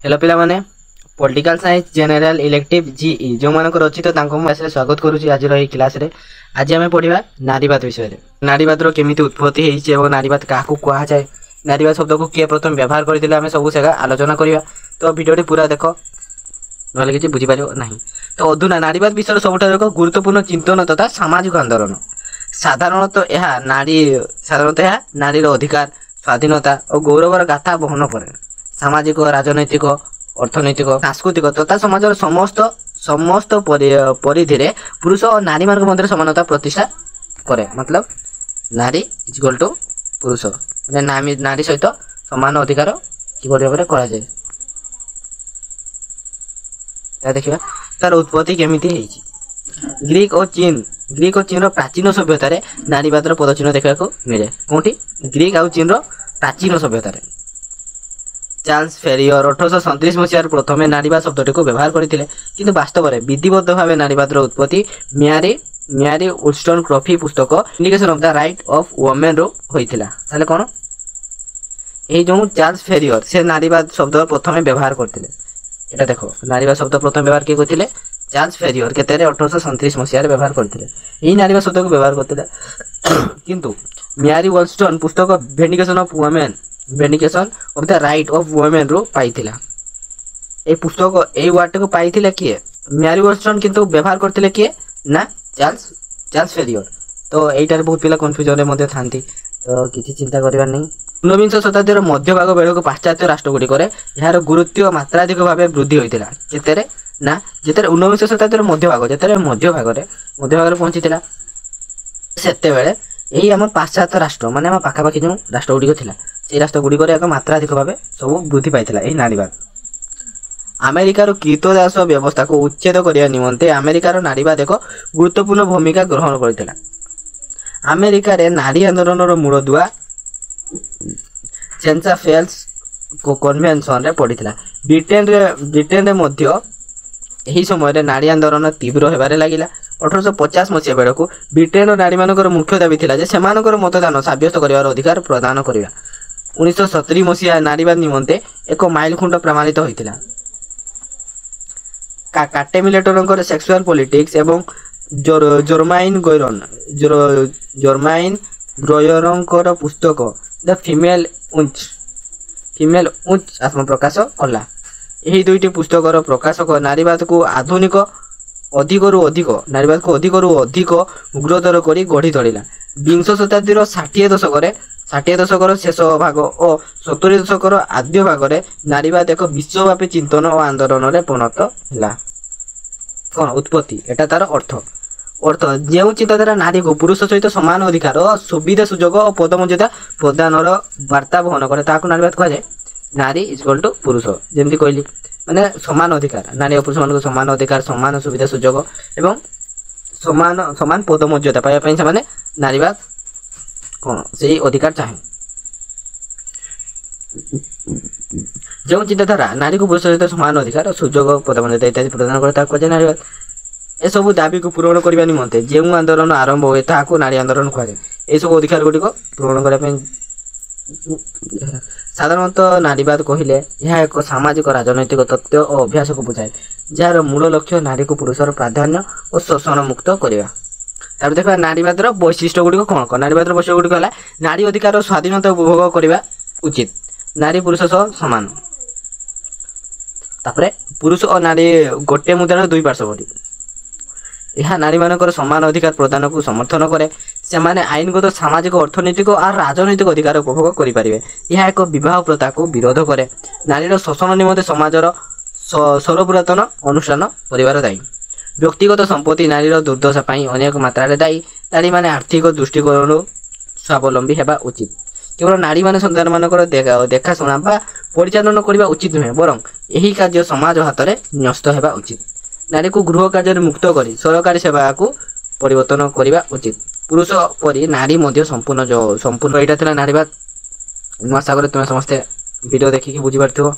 Hello पिला माने political science general elective GE जो मानकर अच्छी तो मैं स्वागत करुच्ची आज क्लास रे। आज आम पढ़ा नारीवाद विषय में। नारीवाद केमी उत्पत्ति होती नारीवाद क्या कहुए, नारीवाद शब्द को किए प्रथम व्यवहार करते आम सब से आलोचना करवा। तो भिडियो पूरा देख ना कि बुझीपार ना। तो अधुना नारीवाद विषय सब एक गुरुत्वपूर्ण चिंतन तथा सामाजिक आंदोलन। साधारणतः यह नारी अधिकार स्वाधीनता और गौरवर गाथा बहन करे। सामाजिक राजनैतिक अर्थनैतिक सांस्कृतिक तथा समाज समस्त परिधि में पुरुष और नारी मान मध्य समानता प्रतिष्ठा करे। मतलब नारी इक्वल टू पुरुष माने नारी सहित समान अधिकार किभली भाव करा जाए देखिए। तार उत्पत्ति केमिति हेछि। ग्रीक और चीन प्राचीन सभ्यता रे नारीवाद पदचिन्ह देखा मिले। कौटी ग्रीक और चीन प्राचीन सभ्यता रे चार्ल्स फेरियर 1837 मसीह प्रथम नारीवाद शब्दटी को व्यवहार करते, किंतु वास्तव में विधिबद्ध भाव नारीवाद उत्पत्ति म्यारी वुलस्टन क्रॉफी पुस्तक vindication of the right of women रो होइथिला। ताले कोन ए जो चार्ल्स फेरियर से नारीवाद शब्द प्रथम व्यवहार करते। एटा देखो नारीवाद शब्द प्रथम व्यवहार किए करते चार्ल्स फेरियर केते 1837 मसीह व्यवहार करते। यही नारीवाद शब्द को व्यवहार करते, किंतु म्यारी वुलस्टन पुस्तक vindication of the right of women रो पाइथिला। ए पुस्तक ए वर्ड को पाइथिला किए म्यारी वुलस्टन, किंतु व्यवहार करथिले किए ना चार्ल्स फेरियर। तो एटार बहुत पिला कंफ्यूजन मध्ये थांती, तो किछि चिंता करिवार नहीं। 19 शताब्दीर मध्य भाग बेलक पाश्चात्य राष्ट्र गुडी करे यार गुरुत्व मात्राधिक भाव वृद्धि होइतिला। केतेरे ना जेतेरे 19 शताब्दीर मध्य भाग रे पहुंचीतिला सेते बेले एही हम पाश्चात्य राष्ट्र माने हम पाखापाखि जो राष्ट्र गुडी थिला से राष्ट्र गुडी करे एक मात्राधिक भाव सब वृद्धि पाइतिला। एही नारीवाद अमेरिकार कीर्तदास व्यवस्था को उच्छेद करने निमंते अमेरिकार नारीवाद एक गुरुत्वपूर्ण भूमिका ग्रहण करथिला। अमेरिका रे नारी आंदोलन मूल दुआ सेंसा फेल्स को कन्वेंशन रे पड़ीथिला। ब्रिटेन रे मध्य एही समय रे नारी आंदोलन तीव्र हेबारे लागिला। 1850 मसीहा बेलू ब्रिटेन नारी मानकर मुख्य दाबी थिला जे सेमानकर मतदान साब्यस्त करिवार अधिकार प्रदान करिवा। 1970 मसीहा नारीवाद निमंते एक माइलखुंट प्रमाणित होइतिला। काटे मिलेटरंकर सेक्सुअल पॉलिटिक्स एवं जर्माइन ग्रोयरंकर पुस्तक द फीमेल उंच आत्मप्रकाश कला। यही दुईटी पुस्तकर प्रकाशक नारीवाद को अधिकरू अधिक उग्रतर करी गढ़ी तोड़िला। 20 शताब्दीर 60 दशकर शेष भाग और 70 दशकर आद्य भाग नारीवाद एक विश्वव्यापी चिंतन और आंदोलन में परिणत है। कौन उत्पत्ति एटा तार अर्थ जो चिंताधारा नारी को पुरुष सहित समान अधिकार सुविधा सुजोग और पदमर्यादा प्रदान वार्ता बहन करे ताको नारीवाद कहुए। नारी इक्वल टू पुरुष जमती कहली माने समान अधिकार नारी और पुरुष मान समान अधिकार समान सुविधा सुजोग एवं समान पदमर्यादा पाइबा से नारीवाद कौन से अधिकार चाहे। जो चिंताधारा नारी को पुरुष सहित समान अधिकार सुजोग पदमर्यादा इत्यादि प्रदान करे ताको कहुए नारीवाद। ए सब दाबी को पूरण करने निमंते जो आंदोलन आरंभ हुए ताको नारी आंदोलन कहुए। ये सब अधिकार गुड़िक पूरण करने साधारणतः नारीवाद कहले यह एक सामाजिक राजनैतिक तत्व और अभ्यास को बुझाए जार मूल लक्ष्य नारी को पुरुषर प्राधान्य और शोषण मुक्त करवा। तापर देखा नारीवाद वैशिष्ट्य गुड़िक कौन नारीवाद वैशिष्ट्य गुड़िक है नारी अधिकार और स्वाधीनता उपभोग करने उचित नारी पुरुष सह सामान। तापर पुरुष और नारी गोटे मुद्रार दुई पार्श्व बड़ी यह नारी मानकर समान अधिकार प्रदान को समर्थन करे। से माने आईनगत सामाजिक अर्थनैतिक और राजनैतिक अधिकार उपभोग करें। यह एक विवाह प्रथा को विरोध करे। नारीर शोषण निमंते समाजर सर्वपुरातन अनुष्ठान परिवार दायी। व्यक्तिगत संपत्ति नारीर दुर्दशा अनेक मात्रा दायी। नारी माने आर्थिक दृष्टिकोण स्वावलंबी हेबा उचित। केवल नारी माने संतान मानकर देखाशुना परिचालन करने उचित नुहे, बरं यही कार्य समाज हाथ में न्यस्त हेबा उचित। नारी को गृह कार्य मुक्त करी सरकारी सेवा को परिवर्तन करने उचित। पुरुष परी नारी मध्य संपूर्ण यहाँ नारीवाद। आशा करें तुम्हें समस्ते वीडियो देखिए बुझी पार्थिव।